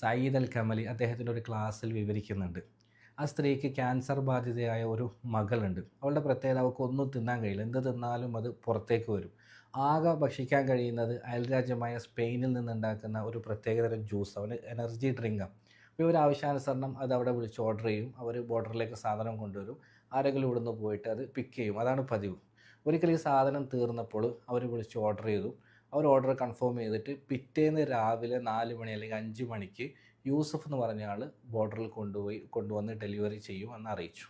സയ്യിദ് അൽ കമലി അദ്ദേഹത്തിൻ്റെ ഒരു ക്ലാസ്സിൽ വിവരിക്കുന്നുണ്ട്. ആ സ്ത്രീക്ക് ക്യാൻസർ ബാധിതയായ ഒരു മകളുണ്ട്. അവളുടെ പ്രത്യേകത അവൾക്ക് ഒന്നും തിന്നാൻ കഴിയില്ല. എന്ത് തിന്നാലും അത് പുറത്തേക്ക് വരും. ആകെ ഭക്ഷിക്കാൻ കഴിയുന്നത് അയൽരാജ്യമായ സ്പെയിനിൽ നിന്നുണ്ടാക്കുന്ന ഒരു പ്രത്യേകതരം ജ്യൂസ്, അവന് എനർജി ഡ്രിങ്കാണ്. അപ്പോൾ ഇവർ ആവശ്യാനുസരണം അത് അവിടെ വിളിച്ച് ഓർഡർ ചെയ്യും. അവർ ബോർഡറിലേക്ക് സാധനം കൊണ്ടുവരും. ആരെങ്കിലും ഇവിടുന്ന് പോയിട്ട് അത് പിക്ക് ചെയ്യും. അതാണ് പതിവ്. ഒരിക്കൽ ഈ സാധനം തീർന്നപ്പോൾ അവർ വിളിച്ച് ഓർഡർ ചെയ്തു. അവർ ഓർഡർ കൺഫേം ചെയ്തിട്ട് പിറ്റേന്ന് രാവിലെ 4 മണി അല്ലെങ്കിൽ 5 മണിക്ക് യൂസഫ് എന്ന് പറഞ്ഞ ആൾ ബോർഡറിൽ കൊണ്ടുവന്ന് ഡെലിവറി ചെയ്യും എന്ന് അറിയിച്ചു.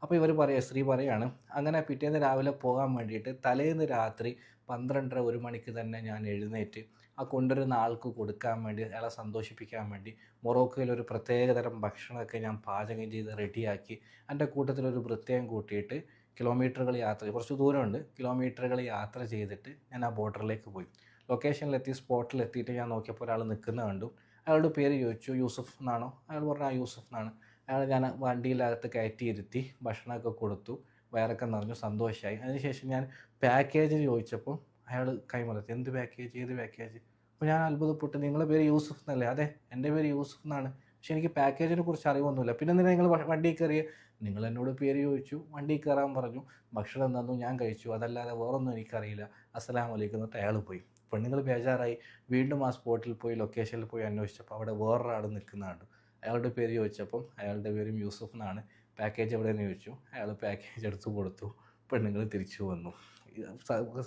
അപ്പോൾ ഇവർ സ്ത്രീ പറയാണ്, അങ്ങനെ പിറ്റേന്ന് രാവിലെ പോകാൻ വേണ്ടിയിട്ട് തലേന്ന് രാത്രി 12:30 1 മണിക്ക് തന്നെ ഞാൻ എഴുന്നേറ്റ് ആ കൊണ്ടുവരുന്ന ആൾക്ക് കൊടുക്കാൻ വേണ്ടി, അയാളെ സന്തോഷിപ്പിക്കാൻ വേണ്ടി മൊറോക്കോയിൽ ഒരു പ്രത്യേകതരം ഭക്ഷണമൊക്കെ ഞാൻ പാചകം ചെയ്ത് റെഡിയാക്കി എൻ്റെ കൂട്ടത്തിലൊരു വൃത്തിയും കൂട്ടിയിട്ട് കിലോമീറ്ററുകൾ യാത്ര, കുറച്ച് ദൂരമുണ്ട്, കിലോമീറ്ററുകൾ യാത്ര ചെയ്തിട്ട് ഞാൻ ആ ബോർഡറിലേക്ക് പോയി. ലൊക്കേഷനിലെത്തി, സ്പോട്ടിലെത്തിയിട്ട് ഞാൻ നോക്കിയപ്പോൾ ഒരാൾ നിൽക്കുന്നത് കണ്ടു. അയാളുടെ പേര് ചോദിച്ചു, യൂസഫ് എന്നാണോ? അയാൾ പറഞ്ഞു ആ യൂസഫ് എന്നാണ്. അയാൾ ഞാൻ വണ്ടിയിലകത്ത് കയറ്റിയിരുത്തി, ഭക്ഷണമൊക്കെ കൊടുത്തു, വയറൊക്കെ നിറഞ്ഞു, സന്തോഷമായി. അതിനുശേഷം ഞാൻ പാക്കേജ് ചോദിച്ചപ്പോൾ അയാൾ കൈമലർത്തി. എന്ത് പാക്കേജ്, ഏത് പാക്കേജ്? അപ്പോൾ ഞാൻ അത്ഭുതപ്പെട്ടു. നിങ്ങളുടെ പേര് യൂസഫ് എന്നല്ലേ? അതെ, എൻ്റെ പേര് യൂസഫ് എന്നാണ്, പക്ഷേ എനിക്ക് പാക്കേജിനെ കുറിച്ച് അറിവൊന്നുമില്ല. പിന്നെ എന്തിനാണ് നിങ്ങൾ വണ്ടിയിൽ കയറിയത്? നിങ്ങൾ എന്നോട് പേര് ചോദിച്ചു, വണ്ടിയിൽ കയറാൻ പറഞ്ഞു, ഭക്ഷണം തന്നു, ഞാൻ കഴിച്ചു, അതല്ലാതെ വേറൊന്നും എനിക്കറിയില്ല, അസ്സലാമു അലൈക്കും എന്നിട്ട് അയാൾ പോയി. പെണ്ണുങ്ങൾ ബേജാറായി. വീണ്ടും ആ സ്പോട്ടിൽ പോയി, ലൊക്കേഷനിൽ പോയി അന്വേഷിച്ചപ്പോൾ അവിടെ വേറൊരാൾ നിൽക്കുന്നതാണ്. അയാളുടെ പേര് ചോദിച്ചപ്പം അയാളുടെ പേരും യൂസഫ് എന്നാണ്. പാക്കേജ് എവിടെയെന്ന് ചോദിച്ചു. അയാൾ പാക്കേജ് എടുത്തു കൊടുത്തു. പെണ്ണുങ്ങൾ തിരിച്ചു വന്നു.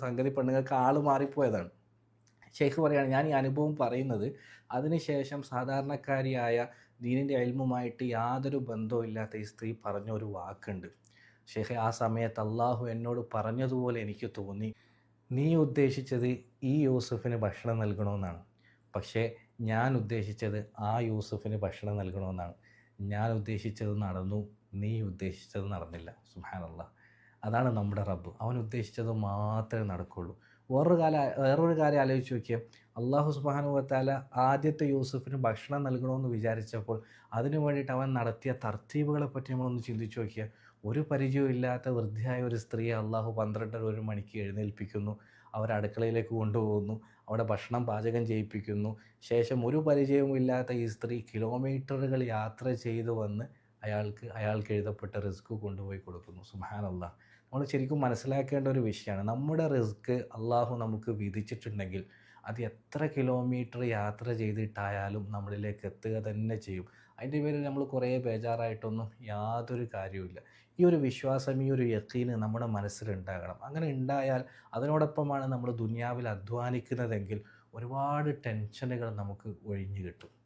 സംഗതി പെണ്ണുങ്ങൾക്ക് ആൾ മാറിപ്പോയതാണ്. ഷെയ്ഖ് പറയുകയാണ്, ഞാൻ ഈ അനുഭവം പറയുന്നത് അതിനുശേഷം സാധാരണക്കാരിയായ ദീനിൻ്റെ ഇൽമുമായിട്ട് യാതൊരു ബന്ധവുമില്ലാത്ത ഈ സ്ത്രീ പറഞ്ഞ ഒരു വാക്കുണ്ട്. ഷെയ്ഖെ, ആ സമയത്ത് അള്ളാഹു എന്നോട് പറഞ്ഞതുപോലെ എനിക്ക് തോന്നി, നീ ഉദ്ദേശിച്ചത് ഈ യൂസഫിന് ഭക്ഷണം നൽകണമെന്നാണ്, പക്ഷേ ഞാൻ ഉദ്ദേശിച്ചത് ആ യൂസഫിന് ഭക്ഷണം നൽകണമെന്നാണ്. ഞാൻ ഉദ്ദേശിച്ചത് നടന്നു, നീ ഉദ്ദേശിച്ചത് നടന്നില്ല. സുബ്ഹാനല്ലാഹ്. അതാണ് നമ്മുടെ റബ്ബ്. അവൻ ഉദ്ദേശിച്ചത് മാത്രമേ നടക്കുള്ളൂ. വേറൊരു കാര്യം ആലോചിച്ച് നോക്കിയാൽ, അള്ളാഹു സുബ്ഹാനഹു വ തആല ആദ്യത്തെ യൂസഫിന് ഭക്ഷണം നൽകണമെന്ന് വിചാരിച്ചപ്പോൾ അതിനു വേണ്ടിയിട്ട് അവൻ നടത്തിയ തർത്തീബുകളെ പറ്റി നമ്മളൊന്ന് ചിന്തിച്ച് നോക്കിയാൽ, ഒരു പരിചയവും ഇല്ലാത്ത വൃദ്ധയായ ഒരു സ്ത്രീയെ അള്ളാഹു 12:30 1 മണിക്ക് എഴുന്നേൽപ്പിക്കുന്നു. അവർ അടുക്കളയിലേക്ക് കൊണ്ടുപോകുന്നു, അവിടെ ഭക്ഷണം പാചകം ചെയ്യിപ്പിക്കുന്നു. ശേഷം ഒരു പരിചയവും ഇല്ലാത്ത ഈ സ്ത്രീ കിലോമീറ്ററുകൾ യാത്ര ചെയ്തു വന്ന് അയാൾക്ക് എഴുതപ്പെട്ട റിസ്ക് കൊണ്ടുപോയി കൊടുക്കുന്നു. സുബ്ഹാനല്ലാഹ്. നമ്മൾ ശരിക്കും മനസ്സിലാക്കേണ്ട ഒരു വിഷയമാണ്, നമ്മുടെ റിസ്ക് അള്ളാഹു നമുക്ക് വിധിച്ചിട്ടുണ്ടെങ്കിൽ അത് എത്ര കിലോമീറ്റർ യാത്ര ചെയ്തിട്ടായാലും നമ്മളിലേക്ക് എത്തുക തന്നെ ചെയ്യും. അതിൻ്റെ പേരിൽ നമ്മൾ കുറേ ബേജാറായിട്ടൊന്നും യാതൊരു കാര്യവുമില്ല. ഈ ഒരു വിശ്വാസം, ഈ ഒരു യഖീന് നമ്മുടെ മനസ്സിലുണ്ടാകണം. അങ്ങനെ ഉണ്ടായാൽ അതിനോടൊപ്പമാണ് നമ്മൾ ദുനിയാവിൽ അധ്വാനിക്കുന്നതെങ്കിൽ ഒരുപാട് ടെൻഷനുകൾ നമുക്ക് ഒഴിഞ്ഞു കിട്ടും.